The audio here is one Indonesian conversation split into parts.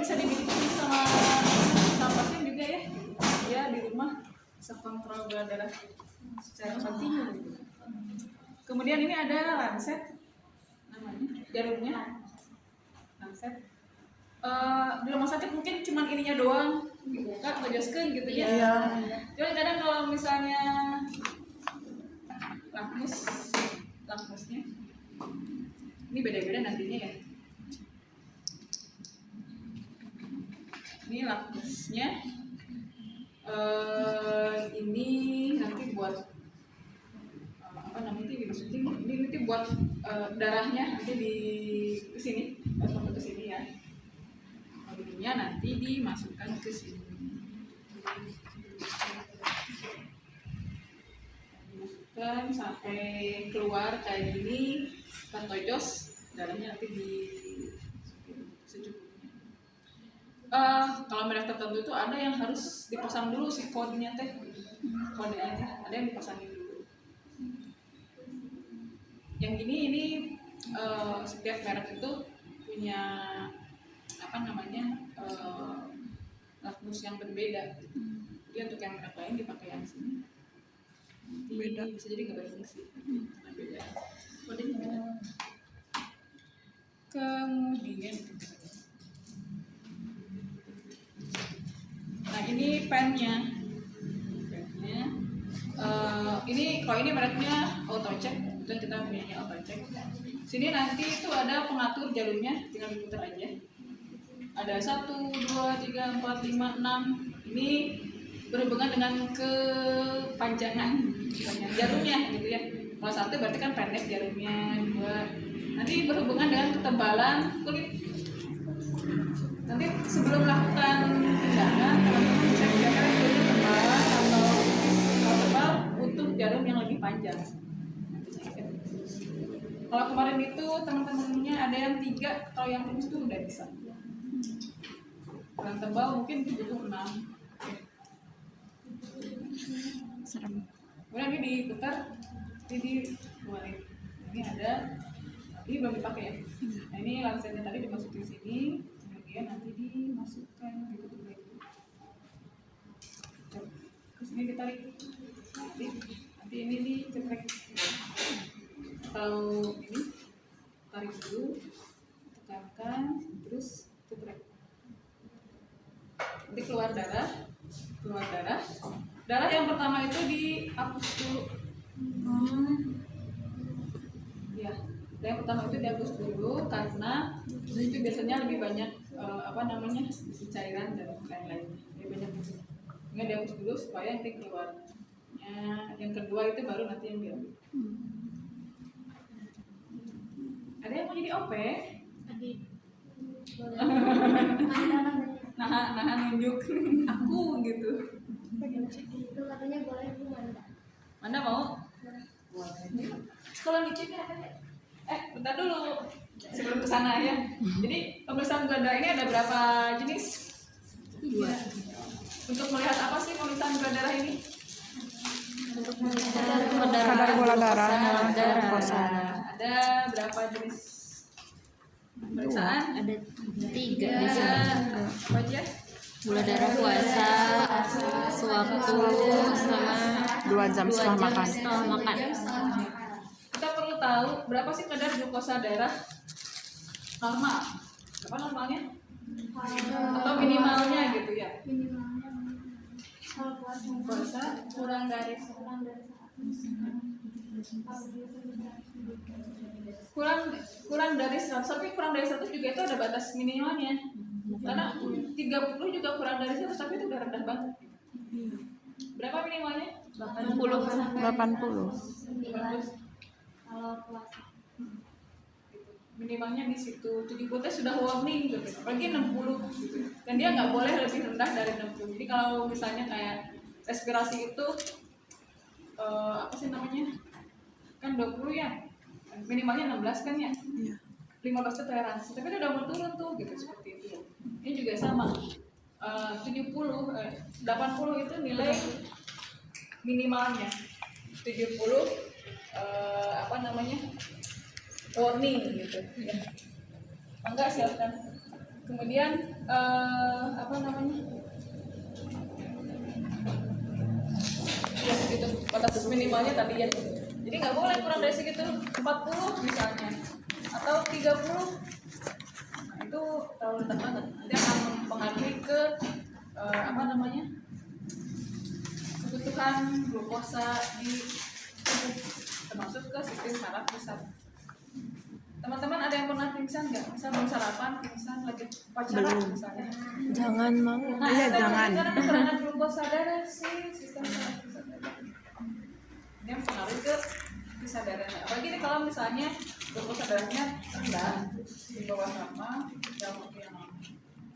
bisa dimiliki sama pasien juga ya. Dia di rumah bisa kontrol gula darah secara kontinu. Kemudian ini ada lancet namanya, jarumnya lancet. Di rumah sakit mungkin cuma ininya doang dibuka ngejoskeun gitu ya. Iya. Cuman kadang kalau misalnya lakmusnya ini beda-beda nantinya ya. Ini lakmusnya ini nanti buat apa namanya itu dimasukin. Ini nanti buat darahnya nanti di sini, masuk ke sini ya. Ininya nanti dimasukkan ke sini. Dimasukkan sampai keluar kayak gini, kita tojos darahnya nanti di secukupnya. Kalau merek tertentu itu ada yang harus dipasang dulu si kodenya teh, kodenya ada yang dipasangin dulu. Yang ini setiap merek itu punya apa namanya lakmus yang berbeda. Jadi untuk yang merek lain dipakai yang sini. Beda. Bisa jadi nggak berfungsi. Beda. Kodenya. Kemudian, nah ini pennya. Ini kalau ini mereknya AutoCheck, dan kita punyanya AutoCheck. Sini nanti itu ada pengatur jalurnya, tinggal diputar aja. Ada 1, 2, 3, 4, 5, 6. Ini berhubungan dengan kepanjangan jalurnya gitu ya. Kalau 1 berarti kan pendek jalurnya, 2 nanti berhubungan dengan ketebalan kulit. Nanti sebelum melakukan tindakan, teman-teman cek kira-kira kulitnya tebal atau kalau tebal butuh jarum yang lebih panjang. Kalau kemarin itu teman-temannya ada yang 3, kalau yang tipis itu udah bisa. Yang tebal mungkin butuh 6. Serem. Kemudian ini diputar, ini dikeluarin. Ini ada, ini belum dipakai ya. Nah ini lancetnya tadi dimasukin sini, kemudian nanti dimasukkan gitu lagi. Terus ini ditarik, nanti ini dicetrek. Kalau ini tarik dulu, tekankan, terus cetrek. Nanti keluar darah. Darah yang pertama itu dihapus dulu. Ya, yang pertama itu dihapus dulu karena itu biasanya lebih banyak cairan dan lain-lain. Lebih banyak itu. Ini dihapus dulu supaya nanti keluar. Yang kedua itu baru nanti yang diambil. Ada yang mau jadi OP? Nah nunjuk aku gitu. Itu katanya boleh Bu Manda mau? Boleh. Sekolah ngeceknya ada nggak? Bentar dulu sebelum kesana ya. Jadi pemeriksaan gula darah ini ada berapa jenis? 2. Untuk melihat apa sih pemeriksaan gula darah ini? untuk melihat Kadar gula darah. Ada berapa jenis pemeriksaan? ada 3 di Ada sana. apa aja? Gula darah puasa, sewaktu sama 2 jam setelah makan. Kita perlu tahu berapa sih kadar glukosa darah normal? Apa normalnya? Atau minimalnya gitu ya? Puasa kurang dari 100. Kurang dari 100, tapi kurang dari 100 juga itu ada batas minimalnya. Karena 30 juga kurang dari 100, tapi itu udah rendah banget. Berapa minimalnya? 80. Kalau puasa Minimalnya di situ. 70 sudah warning gitu. Apalagi 60 gitu. Dan dia nggak boleh lebih rendah dari 60. Jadi kalau misalnya kayak respirasi itu apa sih namanya? Kan 20 ya. Minimalnya 16 kan ya? Iya. 15 itu toleransi. Tapi itu udah mau turun tuh gitu seperti itu. Ini juga sama. 80 itu nilai minimalnya. 70 warning gitu ya. Enggak silakan. Kemudian apa namanya? Ya segitu batas minimalnya tadi ya. Jadi nggak boleh kurang dari segitu, 40 misalnya atau 30. Nah, itu terlalu rendah banget. Nanti akan mempengaruhi ke apa namanya? Kebutuhan glukosa di tubuh, termasuk ke sistem saraf pusat. Teman-teman ada yang pernah pingsan nggak? Misal belum sarapan, pingsan lagi pacaran Belum. misalnya. Jangan mau. Nah, Iya, itu jangan. karena kekurangan glukosa darah si sistem saraf pusat tadi. Ini yang mempengaruhi ke kesadarannya. Apalagi nih kalau misalnya glukosa darahnya rendah di bawah sama dalam waktu yang lama.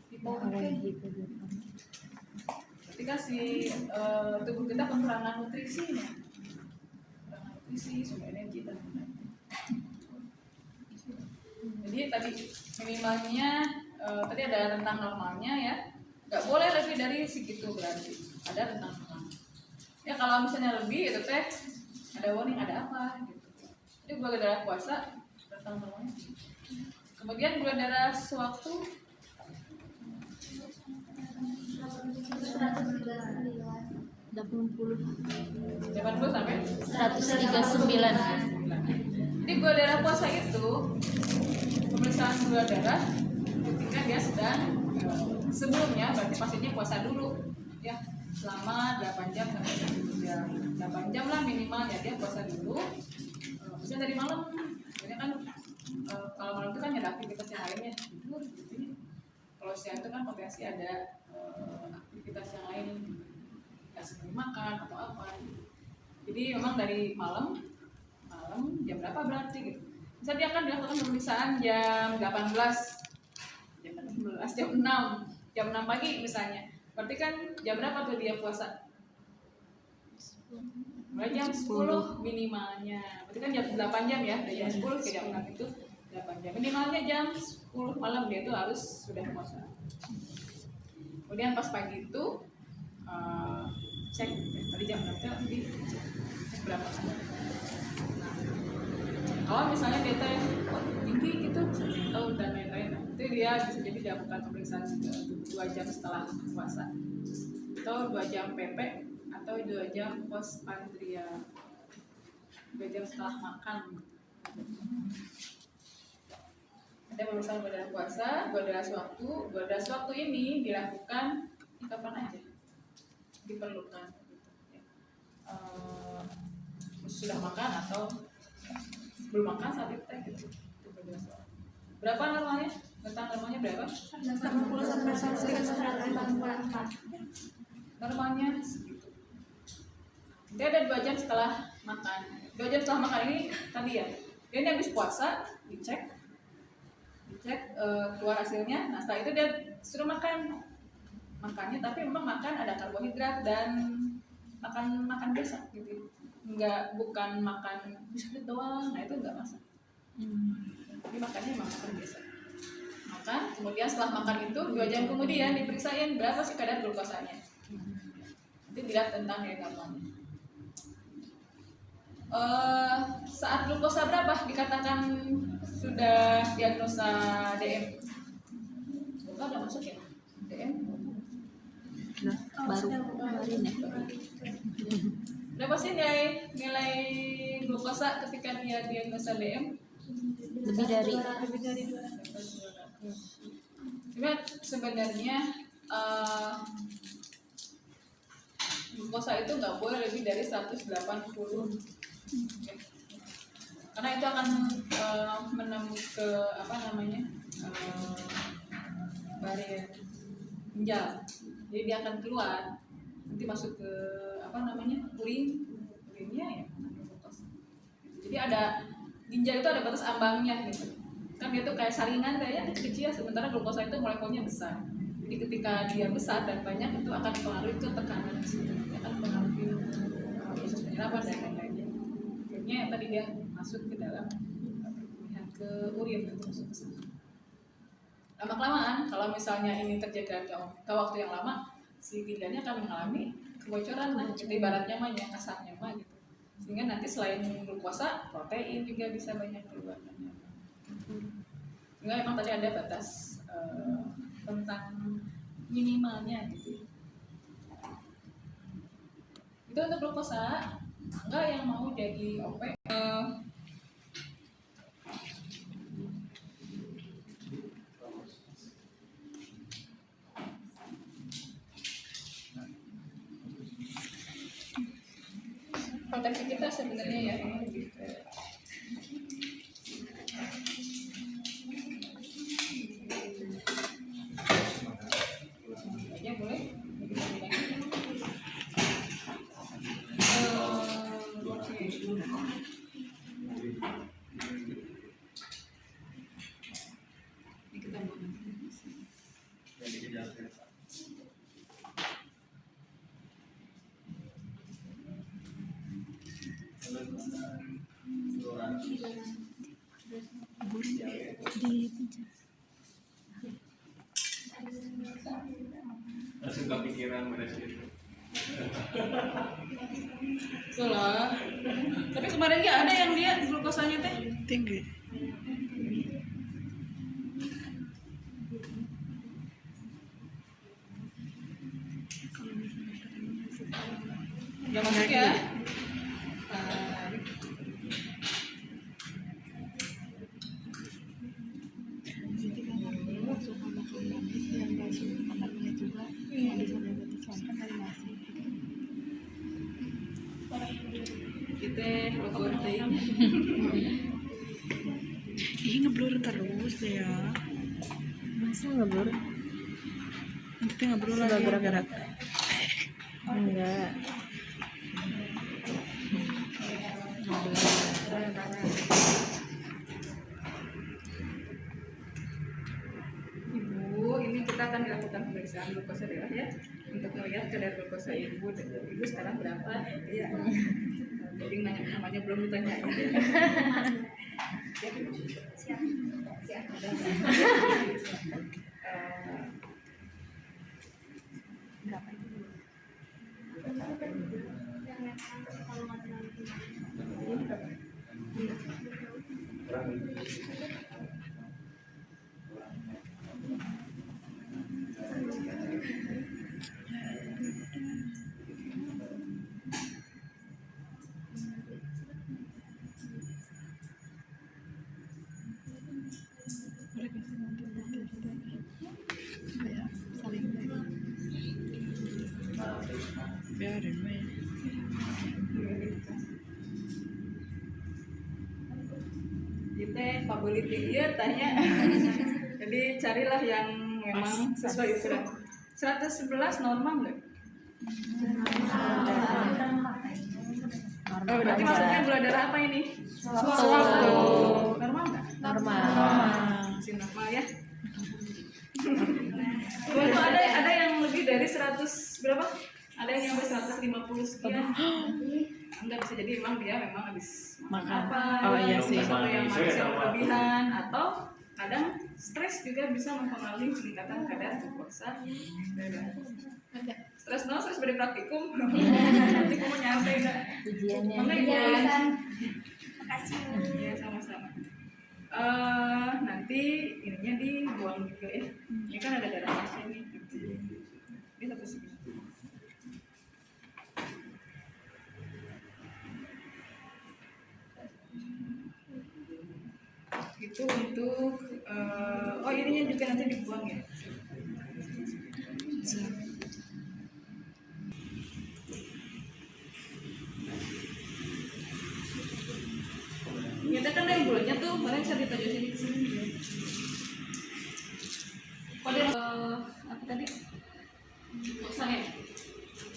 Di bawah ketika si tubuh kita kekurangan nutrisi nih, kekurangan nutrisi, sumber energi dan lain-lain. Jadi tadi minimalnya tadi ada rentang normalnya ya, nggak boleh lebih dari segitu berarti ada rentang normal. Ya kalau misalnya lebih itu teh ada warning, ada apa gitu. Jadi gula darah puasa rentang normalnya. Kemudian gula darah sewaktu 80 sampai 139. Jadi gula darah puasa itu pemeriksaan gula darah ketika dia sedang sebelumnya berarti pasiennya puasa dulu ya selama 8 jam sampai 10 jam. 8 jam lah minimal ya dia puasa dulu. Misalnya dari malam, soalnya kan kalau malam itu kan ada aktivitas yang lainnya tidur gitu. Kalau siang itu kan potensi ada aktivitas yang lain ya seperti makan atau apa. Jadi memang dari malam jam berapa berarti gitu. Misalnya dia akan dilakukan pemeriksaan jam 18, jam 18, jam 6 pagi misalnya. Berarti kan jam berapa tuh dia puasa? Mulai jam 10 minimalnya. Berarti kan jam 8 jam ya, dari jam 10 ke jam 6 itu 8 jam. Minimalnya jam 10 malam dia itu harus sudah puasa. Kemudian pas pagi itu cek tadi jam 6 itu cek berapa kan. Nah, kalau misalnya dia tinggi gitu atau dan lain-lain, itu dia bisa jadi dilakukan pemeriksaan 2 jam setelah puasa atau 2 jam PP atau 2 jam postprandial, 2 jam setelah makan. Ada pemeriksaan gula darah puasa, gula darah sewaktu. Gula darah sewaktu ini dilakukan kapan aja diperlukan, sudah makan atau belum makan saat itu gitu. Berapa normalnya? Tentang normalnya berapa? 80 sampai 144. Normalnya segitu. Dia ada 2 jam setelah makan. 2 jam setelah makan ini tadi ya. Dia habis puasa, dicek keluar hasilnya. Nah setelah itu dia suruh makan. Makannya tapi memang makan ada karbohidrat dan makan biasa gitu. Bukan makan biskuit doang. Nah itu enggak masak. Jadi makannya memang makan biasa. Makan, kemudian setelah makan itu 2 jam kemudian diperiksain berapa sih kadar glukosanya. Nanti dilihat tentang ya gampangnya. Saat glukosa berapa dikatakan sudah diagnosa DM? Semoga udah masuk ya DM. Nah, baru kemarin ya. Berapa sih nilai glukosa ketika dia diagnosa DM? Lebih dari Sebenarnya glukosa itu nggak boleh lebih dari 180. Karena itu akan menembus ke apa namanya barier ginjal. Jadi dia akan keluar, nanti masuk ke apa namanya urinnya ya. Jadi ada ginjal itu ada batas ambangnya gitu. Kan dia tuh kayak saringan kayaknya kecil, sementara glukosa itu molekulnya besar. Jadi ketika dia besar dan banyak itu akan mempengaruhi ke tekanan di situ, akan mempengaruhi proses penyerapan dan lain-lainnya. Akhirnya tadi dia masuk ke dalam ke urin itu masuk ke sana. Lama-kelamaan kalau misalnya ini terjadi ke waktu yang lama, si ginjalnya akan mengalami kebocoran, nah itu ibaratnya mah yang kasarnya mah gitu. Sehingga nanti selain glukosa, protein juga bisa banyak keluar. Sehingga memang tadi ada batas tentang minimalnya gitu. Itu untuk glukosa. Enggak yang mau jadi OP. Proteksi kita sebenarnya ya ini lebih ke aja boleh. Oke. Ini kita mau. Langsung kepikiran beres itu. Salah. Tapi kemarin ya ada yang dia glukosanya teh Tinggi. nggak masuk ya. Kita blur teh. Ih, ngeblur terus deh ya. Masa nggak blur? Nanti ngeblur lagi. Sudah gerak-gerak. Enggak. Ibu, ini kita akan dilakukan pemeriksaan glukosa darah ya untuk melihat kadar glukosa ibu. Ibu sekarang berapa? Iya. Jadi nanya namanya belum ditanyain. Siap. Siap. Siap. Berapa itu? Biarin we. Kita favorit dia tanya. Jadi carilah yang memang sesuai ukuran. 111 normal nggak? Oh, berarti maksudnya gula darah apa ini? Suatu. Normal nggak? Normal. Masih normal ya. Gua tuh ada yang lebih dari 100 berapa? Ada yang sampai 150 sekian. Enggak bisa jadi memang dia memang habis Makan. apa? Oh, iya sih. Atau yang manis yang berlebihan atau kadang stres juga bisa mempengaruhi peningkatan kadar glukosa darah. Stres beri praktikum. Nanti kamu nyantai enggak? Ujiannya. Makanya makasih. Ya sama-sama. Nanti ininya dibuang juga ya. Ini kan ada darah pasien nih. Ini satu segi. Itu untuk oh ininya juga nanti dibuang ya. Nyata kan yang bulannya tuh kemarin saya ditanya sini kesini. Pada apa tadi? Pemeriksaan ya.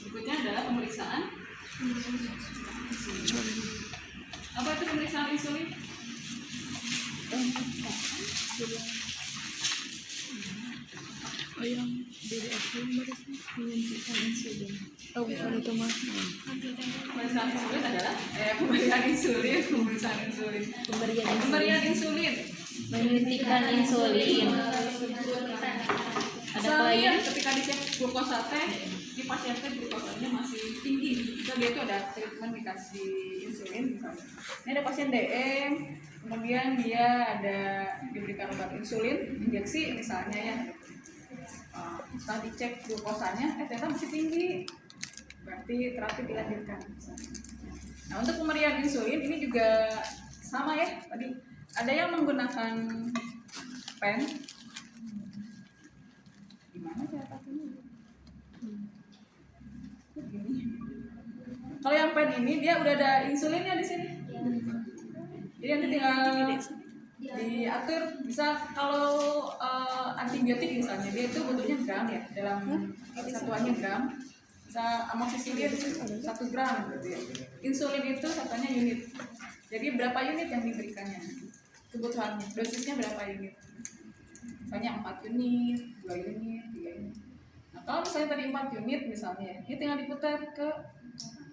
Berikutnya adalah pemeriksaan. Apa itu pemeriksaan insulin? Oh, yang dari aku menyuntikkan insulin. Oh, bukan itu mah. Pemeriksaan insulin adalah pemberian insulin. Pemberian insulin. Menyuntikkan insulin. Ada apa Misalnya ya? ketika dicek glukosa teh di pasien teh glukosanya masih tinggi, kita dia itu ada treatment dikasih insulin misalnya. Ini ada pasien DM, kemudian dia ada diberikan obat insulin injeksi misalnya ya. Setelah dicek glukosanya, ternyata masih tinggi, berarti terapi dilanjutkan. Nah, untuk pemberian insulin ini juga sama ya, tadi ada yang menggunakan pen. Gimana cara pakainya? Begini. Kalau yang pen ini dia udah ada insulinnya di sini. Jadi nanti tinggal diatur. Bisa kalau antibiotik misalnya dia itu butuhnya gram ya, dalam satuannya gram. Bisa amoxicillin 1 gram gitu ya. Insulin itu satunya unit. Jadi berapa unit yang diberikannya? Kebutuhannya, dosisnya berapa unit? Misalnya 4 unit, 2 unit, 3 unit. Nah, kalau misalnya tadi 4 unit misalnya, ini tinggal diputar ke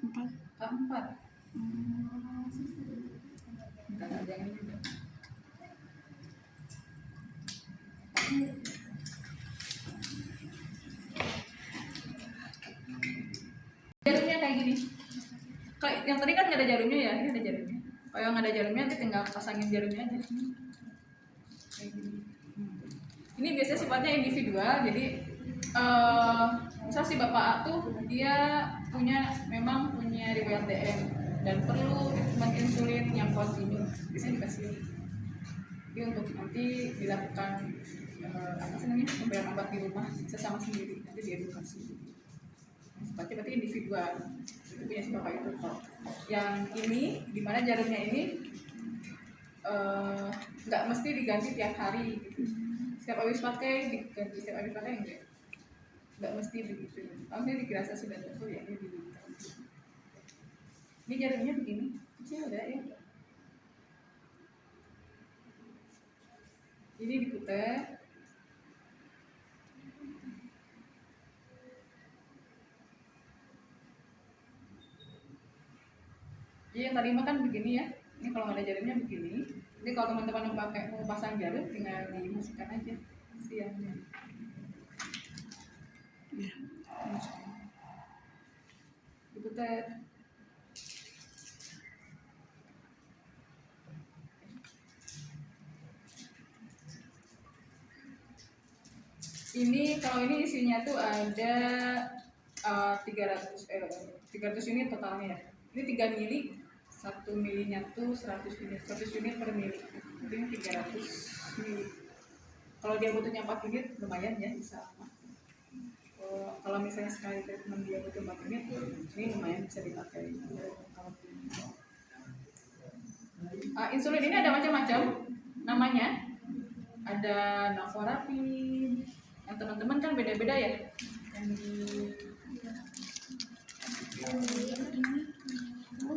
4. Bukan ada yang juga. Jarumnya kayak gini. Kayak yang tadi kan nggak ada jarumnya ya, ini ada jarumnya. Kalau yang ada jarumnya nanti tinggal pasangin jarumnya aja. Kayak gini. Ini biasanya sifatnya individual, jadi misal si bapak A tuh dia memang punya riwayat DM dan perlu treatment insulin yang kontinu, biasanya dikasih. Jadi untuk nanti dilakukan pemberian obat di rumah sesama sendiri, nanti diedukasi. Sifatnya berarti individual, itu punya si bapak itu. Yang ini, dimana jarumnya ini nggak mesti diganti tiap hari gitu. Setiap habis pakai diganti, setiap habis pakai nggak mesti begitu. Kalau ini dirasa sudah cukup ya ini diganti. Ini jarumnya begini, kecil udah ya. Jadi diputar. Jadi yang tadi makan begini ya. Ini kalau nggak ada jarumnya begini. Jadi kalau teman-teman mau pasang jarum, tinggal dimasukkan aja siangnya. Diputar. Ini kalau ini isinya tuh ada 300 unit totalnya ya. Ini 3 mili, 1 milinya tuh 100 unit per mili. Ini 300 mili. Kalau dia butuhnya 4 unit lumayan ya, bisa. Kalau misalnya sekali treatment dia butuh 4 unit, ini lumayan bisa dipakai. Insulin ini ada macam-macam namanya. Ada Navorapin. Yang teman-teman kan beda-beda ya.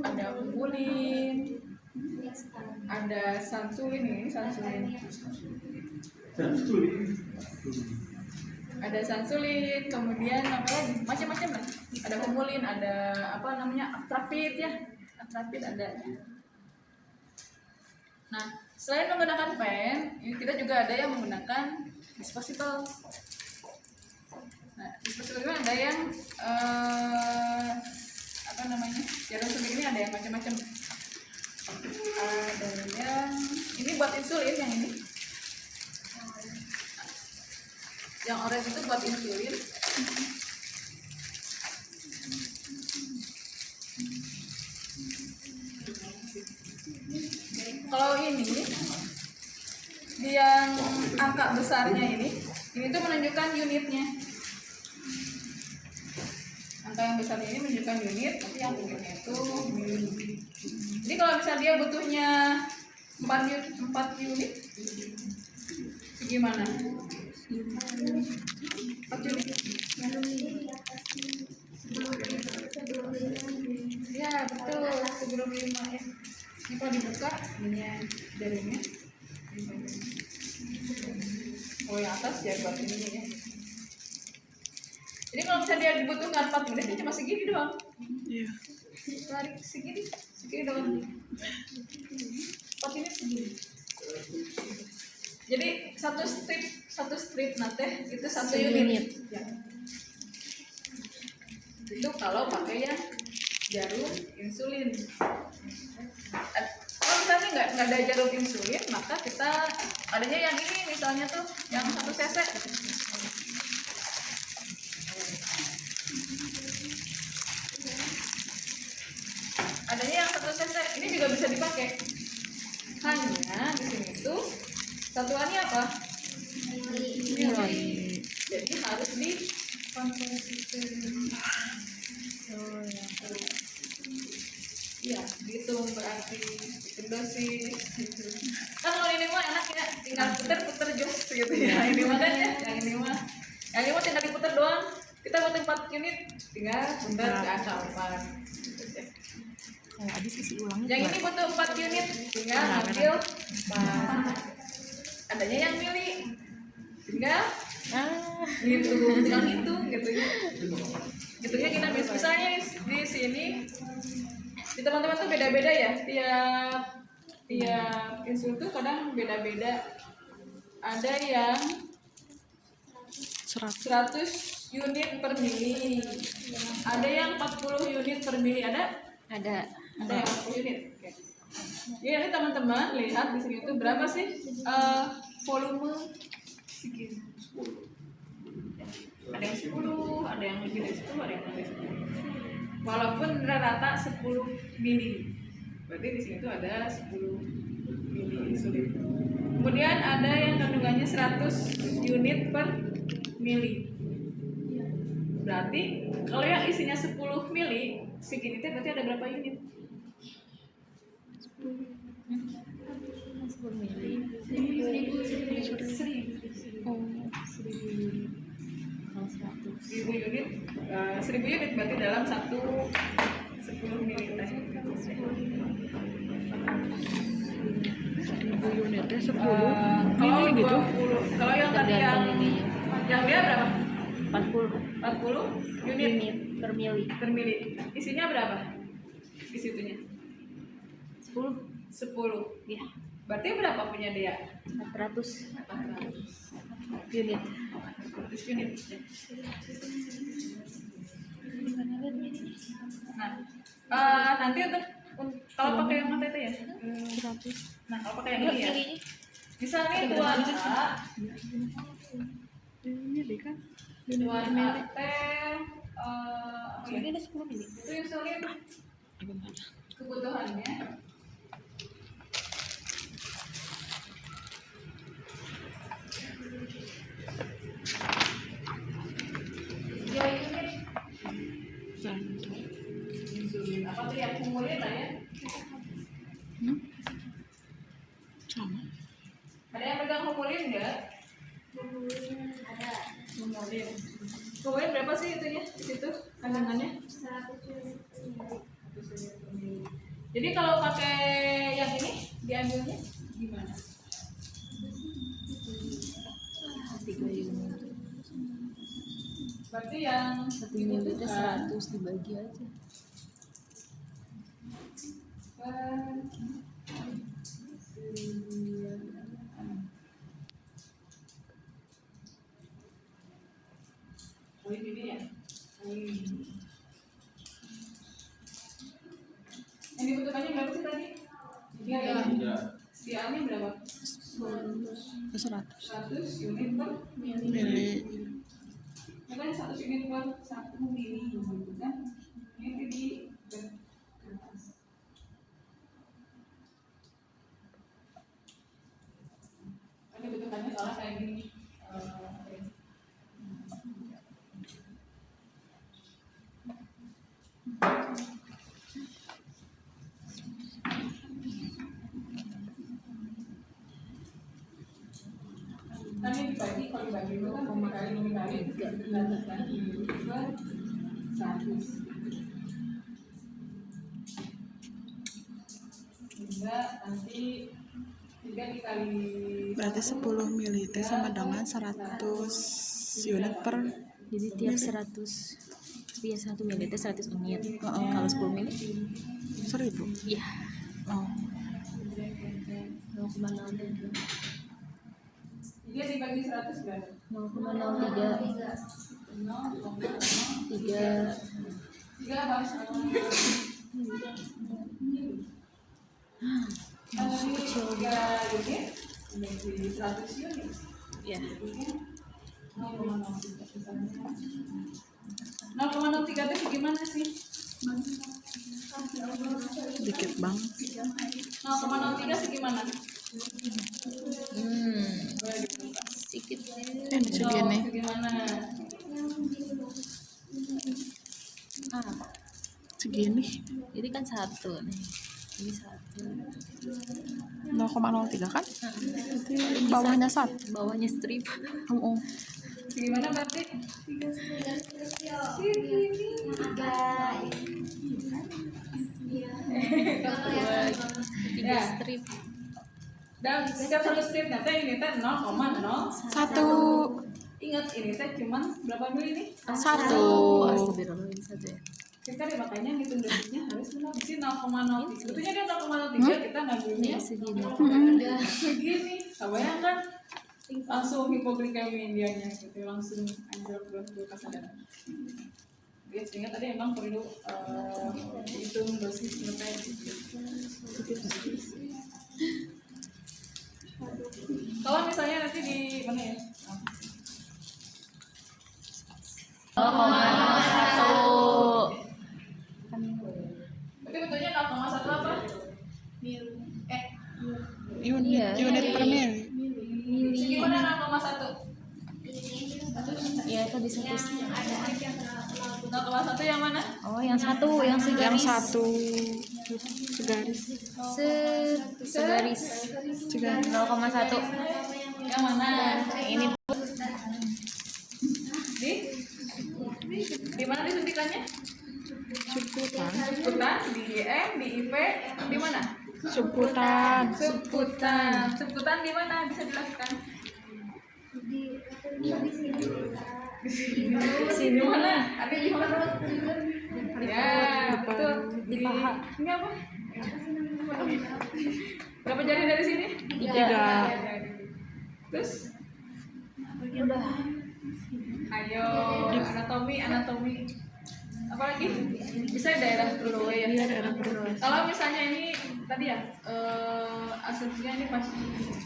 Ada Humulin, ada Sansulin, ini Sansulin. Ada Sansulin, kemudian apa lagi? Macam-macam lah. Ada Humulin, ada apa namanya? Atrapid ya. Atrapid ada. Nah, selain menggunakan pen, kita juga ada yang menggunakan disposable. Nah, disposable ini ada yang apa namanya? Jarum suntik ini ada yang macam-macam. Ada yang ini buat insulin yang ini. Yang orange itu buat insulin. Kalau ini yang angka besarnya ini tuh menunjukkan unitnya. Angka yang besarnya ini menunjukkan unit, tapi yang unitnya itu mili. Jadi kalau misalnya dia butuhnya 4 unit, gimana? 4 unit. Ya betul, sebelum 5 ya. Ini kalau dibuka, ini jarumnya. Oh yang atas ya buat ini ya. Jadi kalau misalnya dia dibutuhkan 4 unit, dia cuma segini doang. Iya. Tarik segini doang. 4 unit segini. Jadi satu strip nate itu 1 unit. Ya. Itu kalau pakai ya jarum insulin. Kalau misalnya nggak ada jarum insulin, maka kita adanya yang ini misalnya tuh yang 1 cc. Hanya di sini tuh satuannya apa? Mili. Jadi harus dikonversikan. Oh ya. Iya, dihitung berarti hitung dosis gitu. Kan kalau ini mah enak ya, tinggal puter-puter jos gitu ya. Ini mah kan ya, yang ini mah tinggal diputer doang. Kita buat 4 unit, tinggal puter ke angka 4. Abis isi ulang. Yang ini butuh 4 unit, tinggal ambil 4. Adanya yang milih, tinggal tinggal hitung gitu ya. Hitungnya kita misalnya di sini di teman-teman tuh beda-beda ya, tiap insulin tuh kadang beda-beda. Ada yang 100 unit per mili, ada yang 40 unit per mili, ada yang 40 unit. Oke. Jadi nanti teman-teman lihat di sini tuh berapa sih volume segini. Ada yang 10, ada yang lebih dari 10, ada yang lebih dari 10. Walaupun rata 10 mili. Berarti di sini tuh ada 10 mili insulin. Kemudian ada yang kandungannya 100 unit per mili. Berarti kalau yang isinya 10 mili, segini teh berarti ada berapa unit? 10 mili. 1000. Oh, 1000 unit. Kalau 100. 1000 unit, 1000 unit berarti dalam 10 mili teh. 1000 unitnya 10 Kalau mili gitu. 20, kalau yang tadi Tergantung ininya. yang dia berapa? 40 40 unit per mili. per mili. Isinya berapa? Di situnya 10. 10. Ya, Berarti berapa punya dia? 400 400 unit. 400 unit. Nah, nanti untuk kalau pakai yang mata itu ya. 100. Nah, kalau pakai yang ini ya. Misalnya tuan A, Ini deh kan. tuan A teh Ini ada 10 mili. itu insulin kebutuhannya ya unit insulin apa tuh yang kumulin lah ya. Sama. Ada yang pegang kumulin enggak? Ada Kumulin. Kumulin berapa sih itunya di situ kandungannya? 100 unit. Jadi kalau pakai yang ini diambilnya gimana? 3 unit. Berarti yang 1 unitnya 100 dibagi aja. Oh ini ya. Yang dibutuhkannya berapa sih tadi? Si A-nya berapa? 100 100 unit per mili. Makanya 100 unit per 1 mili gitu kan. Ini di kertas. Kan dibutuhkannya soalnya kayak gini. Nanti dibagi, kalau dibagi itu kan dikali 100 hingga nanti 3 dikali Berarti 10 mili itu sama dengan 100 unit per. Jadi tiap 100 biasa 1 mili itu 100 unit. Heeh. Kalau 10 mili 1000. ya Oh. 0,03. dia dibagi 100 berapa? 0,03. 3 3 apa? Kalau ini 3 unit menjadi 100 unit. ya 0,03 itu gimana sih? Dikit banget. 0,03 segimana? Boleh dibuka. Sedikit. Ini segini. Segimana? Segini. Ini kan 1 nih. Ini 1. 0,03 kan? Berarti bawahnya 1. Bawahnya strip. Oh. Segimana berarti? Tiga Ya. strip. Dan setiap satu strip nanti ini teh 0,0. 1. Ingat ini teh cuman berapa mili nih? 1. Astagfirullah, ini 1 ya. Kita deh makanya ngitung dosisnya harus benar. Di sini 0,03. Sebetulnya dia 0,03 kita ngambilnya Segini. segini. Bayangkan langsung hipoglikemi dianya gitu, langsung anjlok ke kesadaran. Ya, sehingga tadi emang perlu hitung dosis ngetes gitu. Kalau misalnya nanti di mana ya? 0,01. Berarti bentuknya 0,1 apa? Unit per mil. Segimana 0,1? Ya tadi 1. 0,1 yang mana? Oh, yang 1, yang Yang segaris. 1 segaris. Segaris. 0,1. Yang mana? Ini Di mana disuntikannya? Subputan. Subputan, di IM, di IP, di mana? Subputan. Subputan di mana bisa dilakukan? Di mana? Ada di mana? Ya, betul. Di paha. Ini apa? Berapa jari dari sini? 3. Terus? Ayo, anatomi. Apalagi? Bisa daerah perut ya. Iya, daerah perut. Kalau misalnya ini tadi ya, asumsinya ini pasti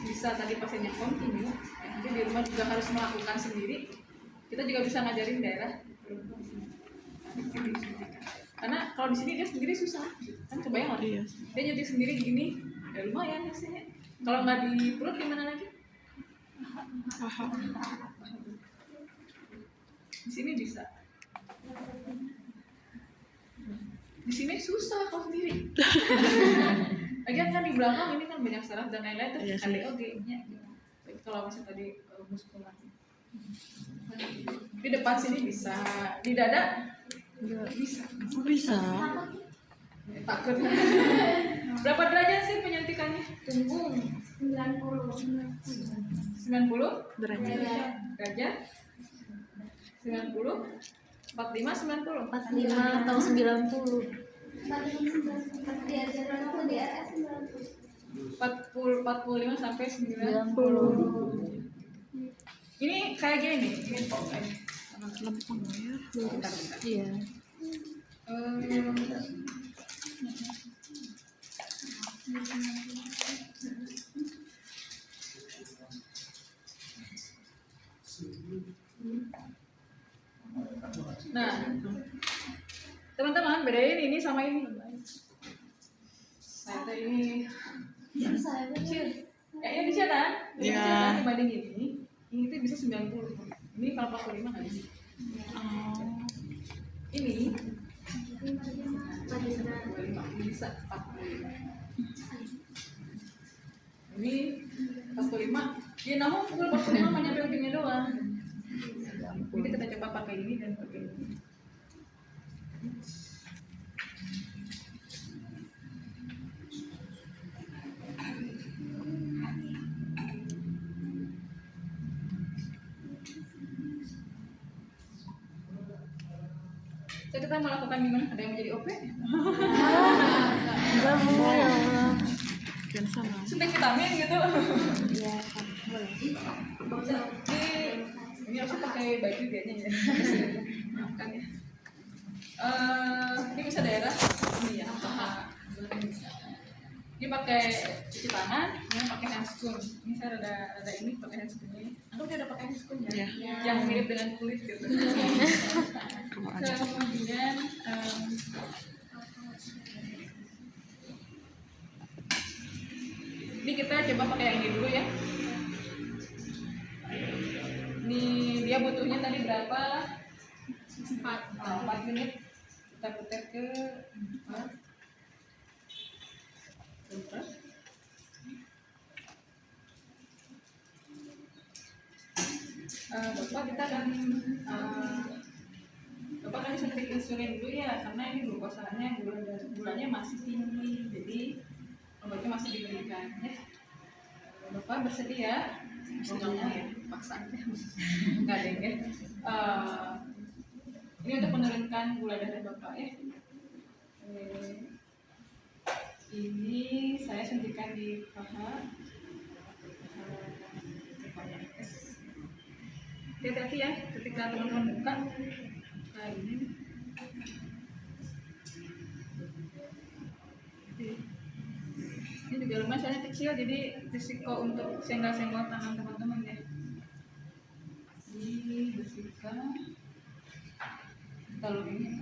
bisa tadi pasiennya kontinu, nanti di rumah juga harus melakukan sendiri. Kita juga bisa ngajarin daerah perut. Karena kalau di sini dia sendiri susah, kan kebayang lah. Iya. Dia nyuntik sendiri gini, ya lumayan hasilnya. Kalau nggak di perut gimana lagi? Di sini bisa. Di sini susah kalau sendiri. Lagian kan di belakang ini kan banyak saraf dan lain-lain tuh Iya sih. kali oke-nya. Tapi kalau masih tadi muskulasi. Di depan sini bisa, di dada bisa. Bisa. Takut. Berapa derajat sih penyuntikannya? Tunggu. 90 derajat. 90 45 90 45 atau 90. 45 sampai 90. 90. Ini kayak gini nih, ini kok kayak. Lempeng ya. Bentar. Iya. Nah, teman-teman bedain ini sama ini. Saya ini kecil. Ya ini kecil kan? Ini Iya. kecil kan dibanding ini tuh bisa 90. Ini kalau 45 nggak bisa. Ini 45 bisa 45. Ini 45. Ya namun pukul 45 hanya nyampe ujungnya doang. Jadi kita coba pakai ini dan pakai ini. So, kita melakukan gimana? Ada yang mau jadi OP? Enggak Bu, ya Allah. Dan sama. Suntik vitamin gitu. Iya, boleh. Ini harusnya pakai baju kayaknya ya. Kan ya. Ini bisa daerah ini ya. Ini pakai cuci tangan, ini pakai handscoon. Ini saya ada ini pakai handscoon ini. Aku udah ada pakai handscoon ya, Iya. yang mirip dengan kulit gitu. Kamu aja. Kemudian dia butuhnya tadi berapa? 4 unit. Kita putar ke 4. Bapak kita akan Bapak kan suntik insulin dulu ya, karena ini glukosanya gulanya masih tinggi, jadi obatnya masih diberikan ya. Bapak bersedia? Oh, nggak mau ya, paksa aja. Nggak ada ya. Ini untuk menurunkan gula darah Bapak ya. Ini saya suntikan di paha. Hati-hati ya, ketika teman-teman buka kayak ini. Ini juga lumayan kecil, jadi risiko untuk senggol-senggol tangan teman-teman ya. Ini bersihkan. Kalau ini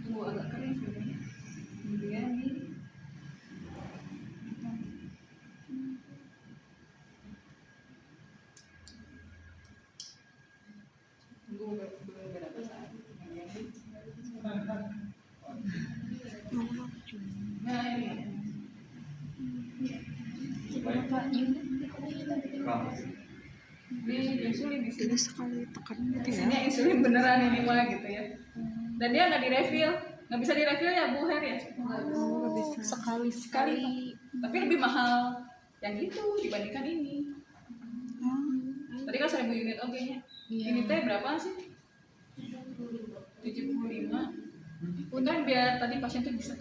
tunggu agak kering sebenarnya. Kemudian ini tunggu beberapa saat. Nah ini. Berapa unit? Ini insulin di sini. Tidak sekali tekan gitu ya. Ini insulin beneran ini mah gitu ya. Dan dia nggak direfill, nggak bisa direfill ya Bu Her ya. Oh, nggak bisa. Sekali. Tapi lebih mahal yang itu dibandingkan ini. Tadi kan 1000 unit oke-nya. Ini teh berapa sih? 75. Udah biar tadi pasien tuh bisa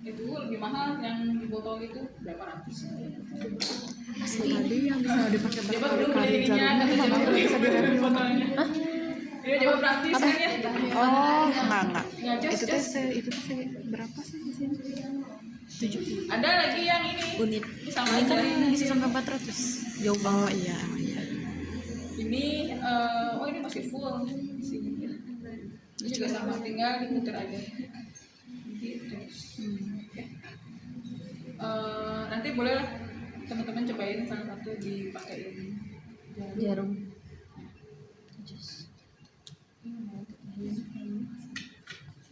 itu lebih mahal yang di botol itu berapa ratus. Tadi yang bisa dipakai Coba belum beli ininya, jalurnya tapi mana coba bisa direview? botolnya. Iya, coba praktis kan ya. Oh, enggak. Ya, Itu tuh berapa sih di sini? 7 Ada lagi yang ini. unit. Sama Ini kan aja. bisa sampai 400. Jauh Oh banget. iya. Ini ini masih full di sini ya. Ini juga sama, tinggal diputar aja. Gitu. Nanti boleh lah teman-teman cobain salah satu dipakein Jarum.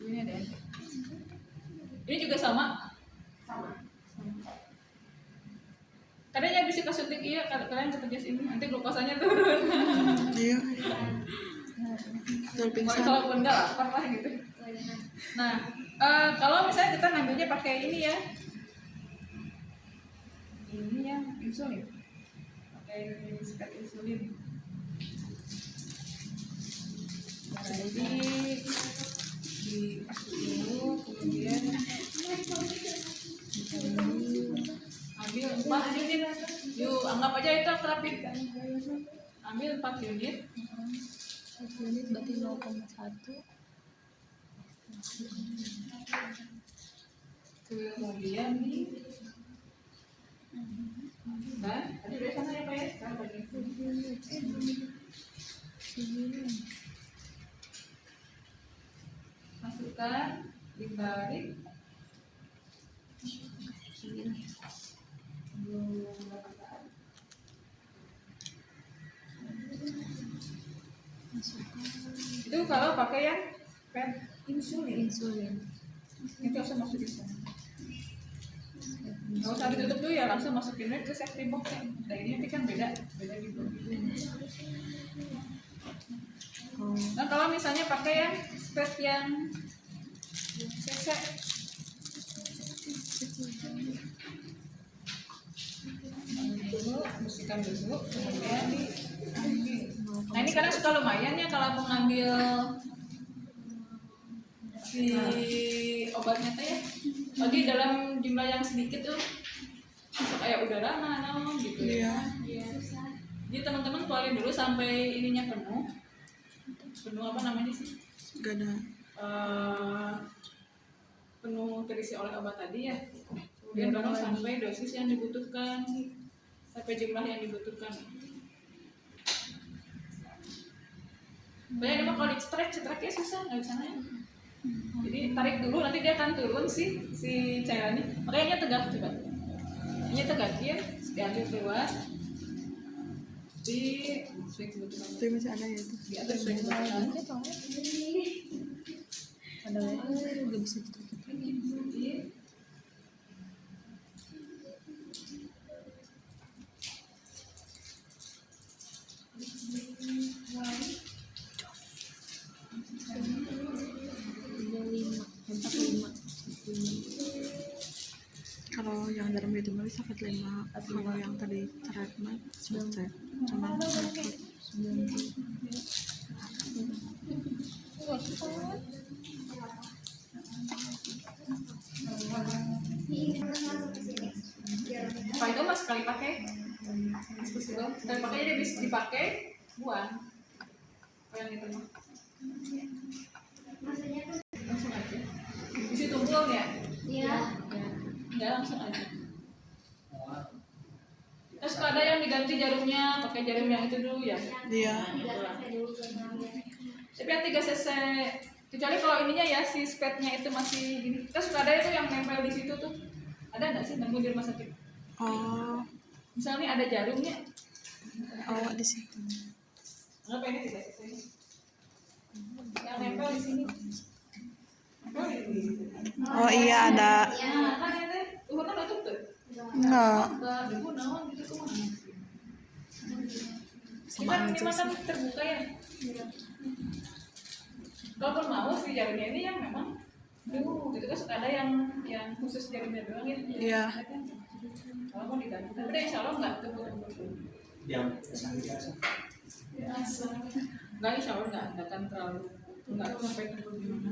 Ini ada. Ini juga sama. Kadang bisa kesuntik iya, kalian ketejas ini nanti glukosanya turun. Iya. Kalau pingsan. Kalaupun enggak lapar lah gitu. Nah, kalau misalnya kita ngambilnya pakai ini ya. Ini yang insulin. Pakai sekat insulin. Jadi dimasukin dulu, kemudian ambil 4 unit. Yuk, anggap aja itu terapin. Ambil 4 unit. 1 unit berarti 0,1. Kemudian nih. Nah, tadi dari sana ya Pak ya. Sekarang bagi. Masukkan, ditarik. Itu kalau pakai yang pen insulin. Itu langsung masuk di sana. Kalau usah ditutup dulu ya, langsung masukin ke safety box ya. Nah ini nanti kan beda gitu. Nah kalau misalnya pakai yang spet yang CC, dulu bersihkan dulu, kemudian diambil. Nah ini kadang suka lumayan ya kalau mau ngambil si obatnya teh ya. Lagi dalam jumlah yang sedikit tuh kayak udara naon gitu ya. Iya. Jadi teman-teman keluarin dulu sampai ininya penuh apa namanya sih? Gak ada. Penuh terisi oleh obat tadi ya. Kemudian baru sampai dosis yang dibutuhkan, sampai jumlah yang dibutuhkan. Banyak emang kalau di stretchnya susah, nggak bisa naik. Jadi tarik dulu, nanti dia akan turun si cairannya. Makanya tegak coba. Ini tegakin, diambil keluar. di swing kebetulan Tapi masih ada ya itu. di atas swing kebetulan Padahal udah bisa ditutup. di Empat lima. Kalau yang jarum itu mah bisa 45. Kalau yang tadi thread mah selesai. Cuma apa itu mas sekali pakai sekali pakai jadi bisa dipakai buang apa yang itu mah langsung aja bisa tumpul ya Iya. enggak langsung aja terus kalau ada yang diganti jarumnya pakai jarum yang itu dulu ya dia tapi yang 3 cc kecuali kalau ininya ya si spatnya itu masih gini terus suka ada itu yang nempel di situ tuh ada nggak sih nemu di rumah sakit misalnya ada jarumnya di situ. apa ini 3 cc yang nempel di sini nempel di sini. Oh iya ada. Nah, kan ya teh udah tutup tuh Enggak. enggak ibu naon gitu tuh gimana ini kan terbuka ya kalaupun mau si jarumnya ini yang memang gitu kan suka ada yang khusus jarumnya doang ya Iya. kalau mau diganti tapi deh insya Allah nggak tebel-tebel Yang biasa. biasa nggak insya Allah nggak akan terlalu nggak sampai tebel gimana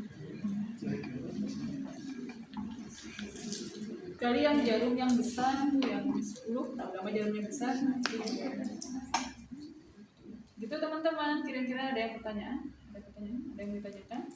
kali yang jarum yang besar tuh yang 10 tahu nama jarumnya besar gitu teman-teman kira-kira ada yang pertanyaan ada yang ditanyakan